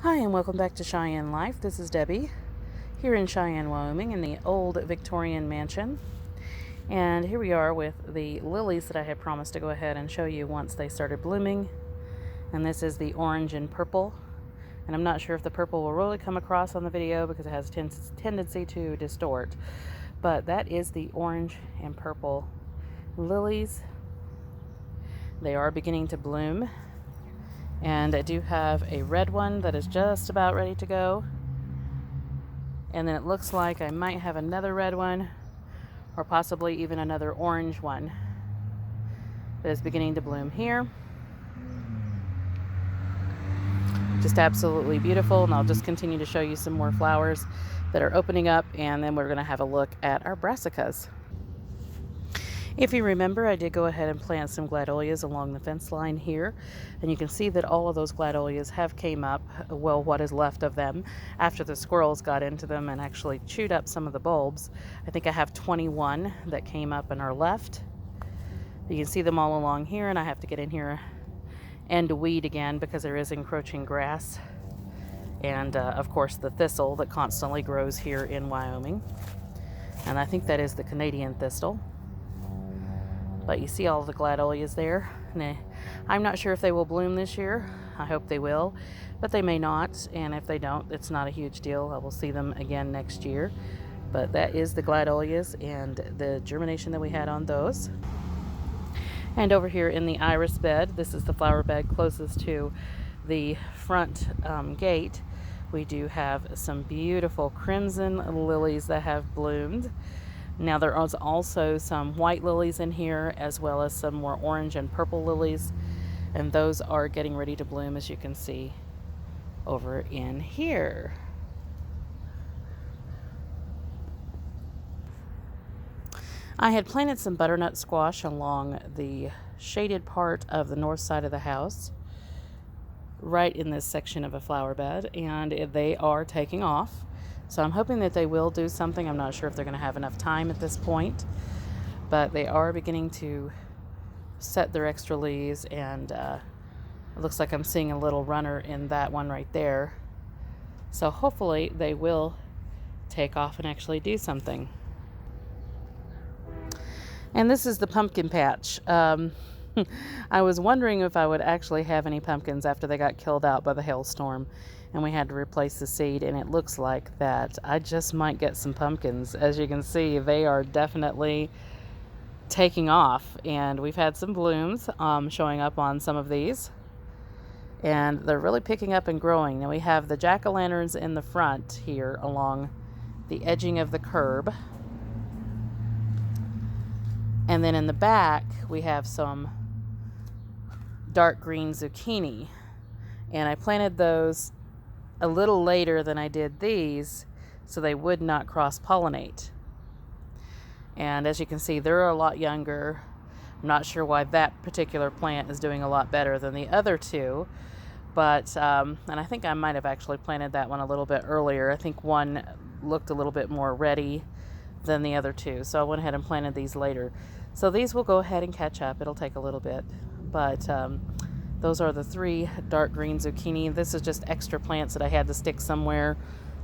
Hi and welcome back to Cheyenne Life. This is Debbie here in Cheyenne, Wyoming in the old Victorian mansion. And here we are with the lilies that I had promised to go ahead and show you once they started blooming. And this is the orange and purple. And I'm not sure if the purple will really come across on the video because it has a tendency to distort. But that is the orange and purple lilies. They are beginning to bloom. And I do have a red one that is just about ready to go. And then it looks like I might have another red one or possibly even another orange one that is beginning to bloom here. Just absolutely beautiful. And I'll just continue to show you some more flowers that are opening up, and then we're going to have a look at our brassicas. If you remember, I did go ahead and plant some gladiolus along the fence line here, and you can see that all of those gladiolus have came up, well, what is left of them, after the squirrels got into them and actually chewed up some of the bulbs. I think I have 21 that came up and are left. You can see them all along here, and I have to get in here and weed again because there is encroaching grass. And of course the thistle that constantly grows here in Wyoming. And I think that is the Canadian thistle. But you see all the gladiolus there. And I'm not sure if they will bloom this year. I hope they will, but they may not. And if they don't, it's not a huge deal. I will see them again next year. But that is the gladiolus and the germination that we had on those. And over here in the iris bed, this is the flower bed closest to the front gate. We do have some beautiful crimson lilies that have bloomed. Now there is also some white lilies in here, as well as some more orange and purple lilies, and those are getting ready to bloom, as you can see over in here. I had planted some butternut squash along the shaded part of the north side of the house, right in this section of a flower bed, and they are taking off. So I'm hoping that they will do something. I'm not sure if they're going to have enough time at this point, but they are beginning to set their extra leaves, and it looks like I'm seeing a little runner in that one right there. So hopefully they will take off and actually do something. And this is the pumpkin patch. I was wondering if I would actually have any pumpkins after they got killed out by the hailstorm and we had to replace the seed, and it looks like that I just might get some pumpkins. As you can see, they are definitely taking off, and we've had some blooms showing up on some of these, and they're really picking up and growing. Now we have the jack-o'-lanterns in the front here along the edging of the curb. And then in the back, we have some dark green zucchini. And I planted those a little later than I did these, so they would not cross-pollinate. And as you can see, they're a lot younger. I'm not sure why that particular plant is doing a lot better than the other two. But, and I think I might have actually planted that one a little bit earlier. I think one looked a little bit more ready than the other two, so I went ahead and planted these later. So these will go ahead and catch up. It'll take a little bit, but those are the 3 dark green zucchini. This is just extra plants that I had to stick somewhere,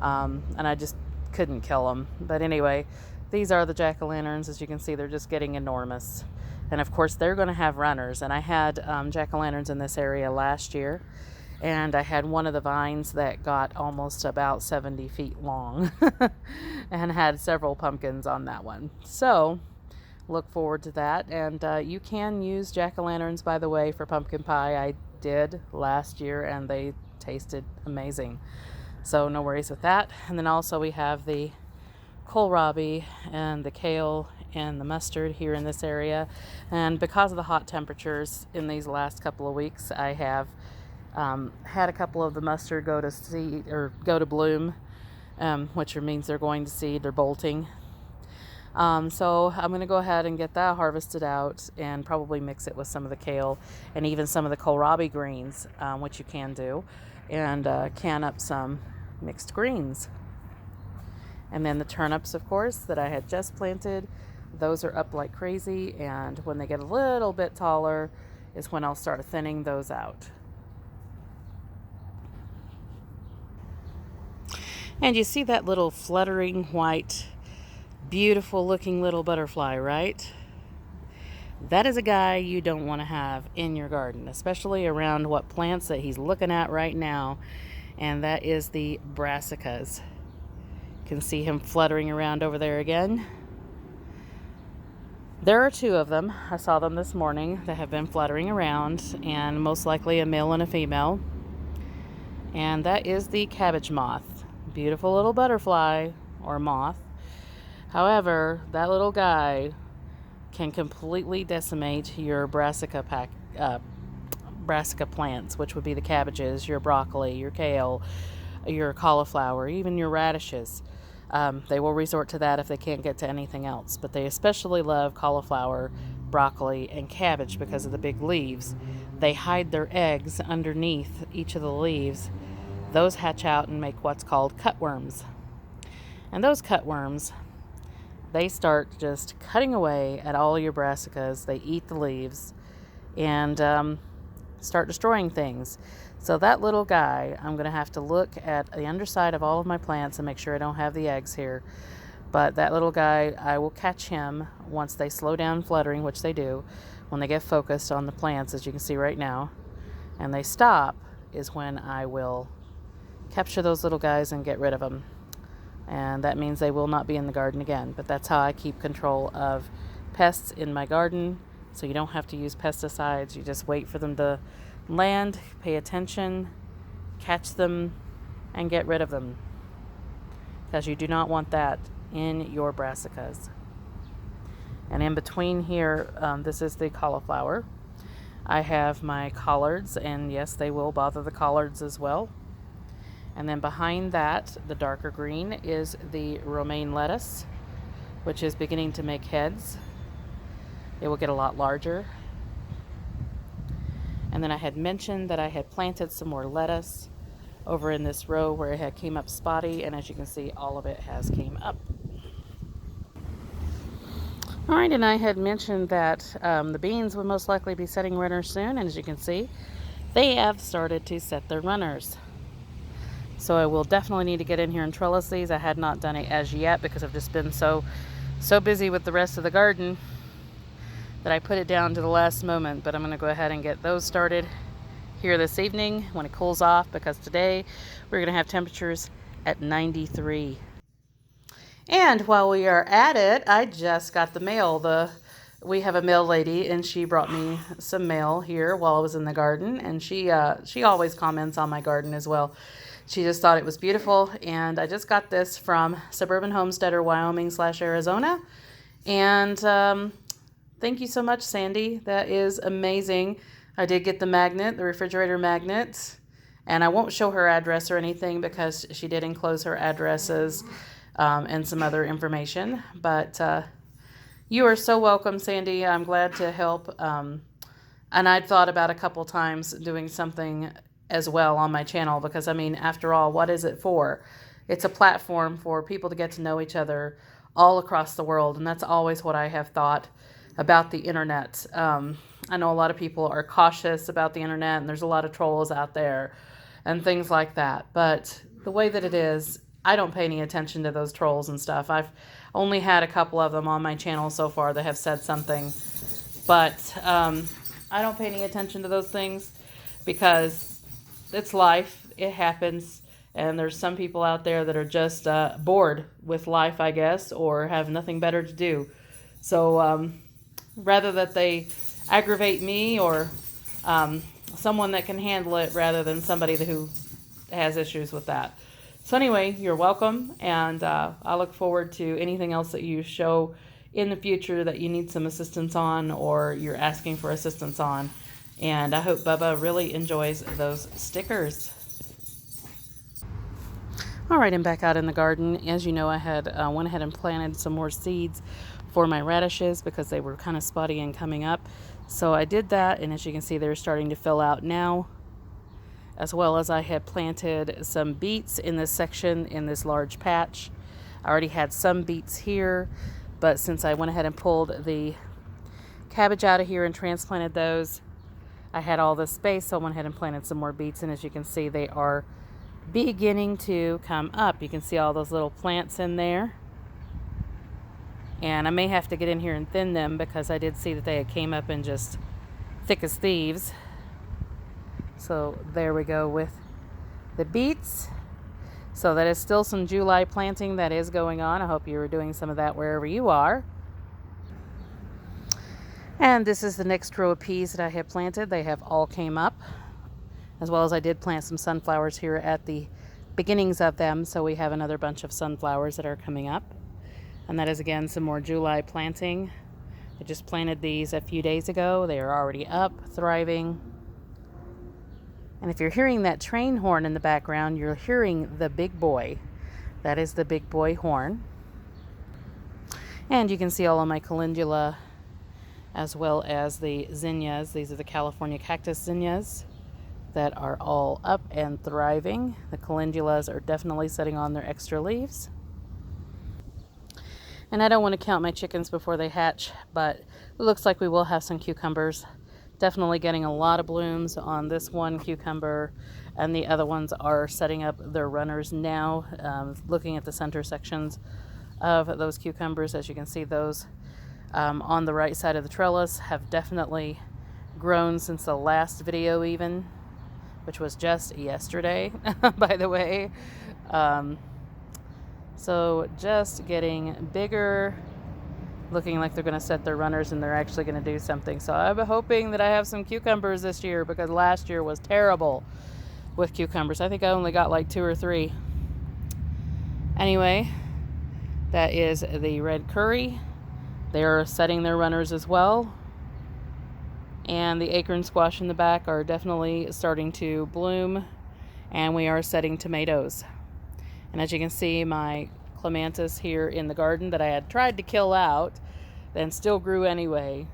and I just couldn't kill them. But anyway, these are the jack-o'-lanterns. As you can see, they're just getting enormous, and of course they're going to have runners. And I had jack-o'-lanterns in this area last year, and I had one of the vines that got almost about 70 feet long and had several pumpkins on that one. So look forward to that. And you can use jack-o'-lanterns, by the way, for pumpkin pie. I did last year, and they tasted amazing. So no worries with that. And then also we have the kohlrabi and the kale and the mustard here in this area. And because of the hot temperatures in these last couple of weeks, I have had a couple of the mustard go to seed or go to bloom, which means they're going to seed or bolting. So I'm going to go ahead and get that harvested out and probably mix it with some of the kale and even some of the kohlrabi greens, which you can do, and can up some mixed greens. And then the turnips, of course, that I had just planted, those are up like crazy, and when they get a little bit taller is when I'll start thinning those out. And you see that little fluttering white, beautiful looking little butterfly, right? That is a guy you don't want to have in your garden, especially around what plants that he's looking at right now. And that is the brassicas. You can see him fluttering around over there again. There are two of them. I saw them this morning that have been fluttering around, and most likely a male and a female. And that is the cabbage moth. Beautiful little butterfly or moth. However, that little guy can completely decimate your brassica plants, which would be the cabbages, your broccoli, your kale, your cauliflower, even your radishes. They will resort to that if they can't get to anything else, but they especially love cauliflower, broccoli, and cabbage because of the big leaves. They hide their eggs underneath each of the leaves. Those hatch out and make what's called cutworms. And those cutworms, they start just cutting away at all your brassicas. They eat the leaves and start destroying things. So that little guy, I'm going to have to look at the underside of all of my plants and make sure I don't have the eggs here. But that little guy, I will catch him once they slow down fluttering, which they do. When they get focused on the plants, as you can see right now, and they stop, is when I will capture those little guys and get rid of them. And that means they will not be in the garden again. But that's how I keep control of pests in my garden. So you don't have to use pesticides. You just wait for them to land, pay attention, catch them, and get rid of them. Because you do not want that in your brassicas. And in between here, this is the cauliflower. I have my collards, and yes, they will bother the collards as well. And then behind that, the darker green, is the romaine lettuce, which is beginning to make heads. It will get a lot larger. And then I had mentioned that I had planted some more lettuce over in this row where it had came up spotty, and as you can see, all of it has came up. All right, and I had mentioned that the beans would most likely be setting runners soon, and as you can see, they have started to set their runners. So I will definitely need to get in here and trellis these. I had not done it as yet because I've just been so busy with the rest of the garden that I put it down to the last moment. But I'm going to go ahead and get those started here this evening when it cools off, because today we're going to have temperatures at 93. And while we are at it, I just got the mail. We have a mail lady, and she brought me some mail here while I was in the garden, and she always comments on my garden as well. She just thought it was beautiful, and I just got this from Suburban Homesteader, Wyoming / Arizona. And thank you so much, Sandy. That is amazing. I did get the magnet, the refrigerator magnet, and I won't show her address or anything because she did enclose her addresses and some other information. But you are so welcome, Sandy. I'm glad to help. And I'd thought about a couple times doing something as well on my channel, because I mean, after all, what is it for? It's a platform for people to get to know each other all across the world, and that's always what I have thought about the internet. I know a lot of people are cautious about the internet, and there's a lot of trolls out there and things like that, but the way that it is, I don't pay any attention to those trolls and stuff. I've only had a couple of them on my channel so far that have said something, but I don't pay any attention to those things because it's life. It happens. And there's some people out there that are just bored with life, I guess, or have nothing better to do. So rather that they aggravate me or someone that can handle it rather than somebody who has issues with that. So anyway, you're welcome. And I look forward to anything else that you show in the future that you need some assistance on or you're asking for assistance on. And I hope Bubba really enjoys those stickers. All right, I'm back out in the garden. As you know, I had went ahead and planted some more seeds for my radishes because they were kind of spotty and coming up. So I did that, and as you can see, they're starting to fill out now. As well as I had planted some beets in this section, in this large patch. I already had some beets here, but since I went ahead and pulled the cabbage out of here and transplanted those, I had all this space, so I went ahead and planted some more beets, and as you can see, they are beginning to come up. You can see all those little plants in there. And I may have to get in here and thin them because I did see that they had came up and just thick as thieves. So there we go with the beets. So that is still some July planting that is going on. I hope you are doing some of that wherever you are. And this is the next row of peas that I have planted. They have all came up, as well as I did plant some sunflowers here at the beginnings of them. So we have another bunch of sunflowers that are coming up. And that is again some more July planting. I just planted these a few days ago. They are already up, thriving. And if you're hearing that train horn in the background, you're hearing the big boy. That is the big boy horn. And you can see all of my calendula as well as the zinnias. These are the California cactus zinnias that are all up and thriving. The calendulas are definitely setting on their extra leaves. And I don't want to count my chickens before they hatch, but it looks like we will have some cucumbers. Definitely getting a lot of blooms on this one cucumber, and the other ones are setting up their runners now. Looking at the center sections of those cucumbers, as you can see, those on the right side of the trellis have definitely grown since the last video even, which was just yesterday, by the way. So just getting bigger, looking like they're going to set their runners and they're actually going to do something. So I'm hoping that I have some cucumbers this year, because last year was terrible with cucumbers. I think I only got like 2 or 3. Anyway, that is the red curry. They're setting their runners as well. And the acorn squash in the back are definitely starting to bloom. And we are setting tomatoes. And as you can see, my clematis here in the garden that I had tried to kill out, then still grew anyway,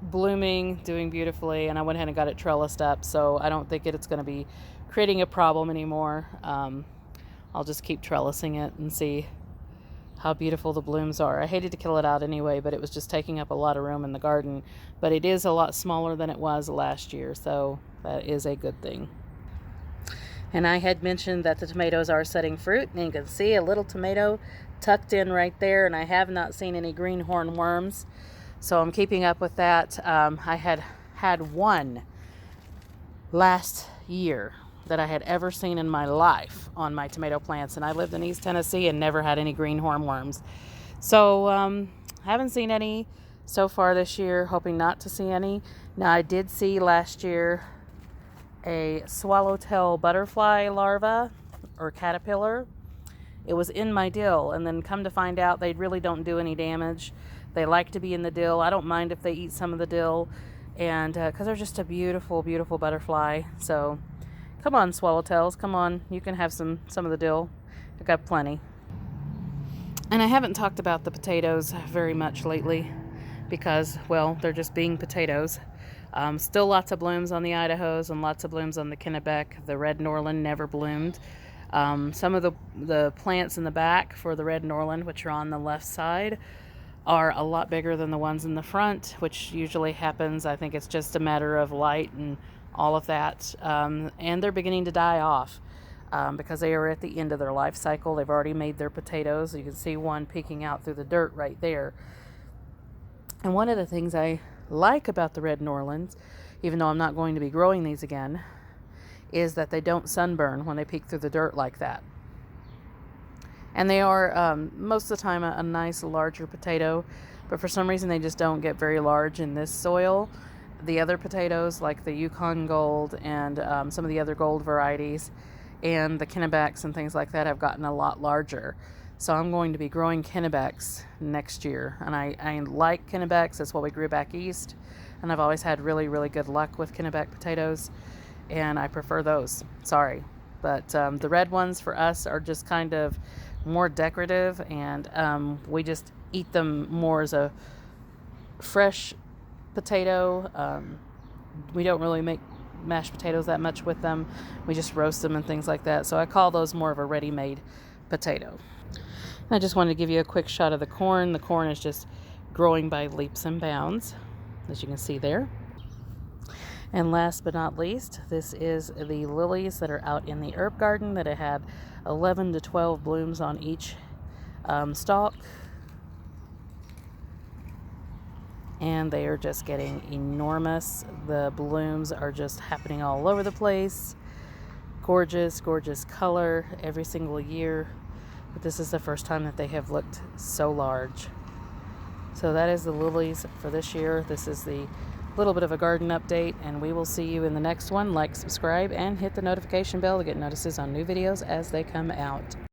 blooming, doing beautifully, and I went ahead and got it trellised up, so I don't think it's going to be creating a problem anymore. I'll just keep trellising it and see how beautiful the blooms are. I hated to kill it out anyway, but it was just taking up a lot of room in the garden, but it is a lot smaller than it was last year, so that is a good thing. And I had mentioned that the tomatoes are setting fruit, and you can see a little tomato tucked in right there, and I have not seen any greenhorn worms, so I'm keeping up with that. I had one last year that I had ever seen in my life on my tomato plants, and I lived in East Tennessee and never had any greenhorn worms. So haven't seen any so far this year, hoping not to see any. Now I did see last year a swallowtail butterfly larva or caterpillar. It was in my dill, and then come to find out they really don't do any damage. They like to be in the dill. I don't mind if they eat some of the dill, and because they're just a beautiful, beautiful butterfly. So come on, swallowtails, come on, you can have some of the dill. I've got plenty. And I haven't talked about the potatoes very much lately because, well, they're just being potatoes. Still lots of blooms on the Idahos and lots of blooms on the Kennebec. The red Norland never bloomed. Some of the plants in the back for the red Norland, which are on the left side, are a lot bigger than the ones in the front, which usually happens. I think it's just a matter of light and all of that. And they're beginning to die off because they are at the end of their life cycle. They've already made their potatoes. You can see one peeking out through the dirt right there. And one of the things I like about the red Norlands, even though I'm not going to be growing these again, is that they don't sunburn when they peek through the dirt like that. And they are most of the time a nice larger potato, but for some reason they just don't get very large in this soil. The other potatoes, like the Yukon Gold and some of the other gold varieties and the Kennebecs and things like that, have gotten a lot larger. So I'm going to be growing Kennebecs next year, and I like Kennebecs. That's what we grew back east, and I've always had really, really good luck with Kennebec potatoes, and I prefer those. Sorry, but the red ones for us are just kind of more decorative, and we just eat them more as a fresh potato. We don't really make mashed potatoes that much with them. We just roast them and things like that. So I call those more of a ready-made potato. I just wanted to give you a quick shot of the corn. The corn is just growing by leaps and bounds, as you can see there. And last but not least, this is the lilies that are out in the herb garden that I had 11 to 12 blooms on each stalk. And they are just getting enormous. The blooms are just happening all over the place. Gorgeous, gorgeous color every single year. But this is the first time that they have looked so large. So that is the lilies for this year. This is the little bit of a garden update, and we will see you in the next one. Like, subscribe, and hit the notification bell to get notices on new videos as they come out.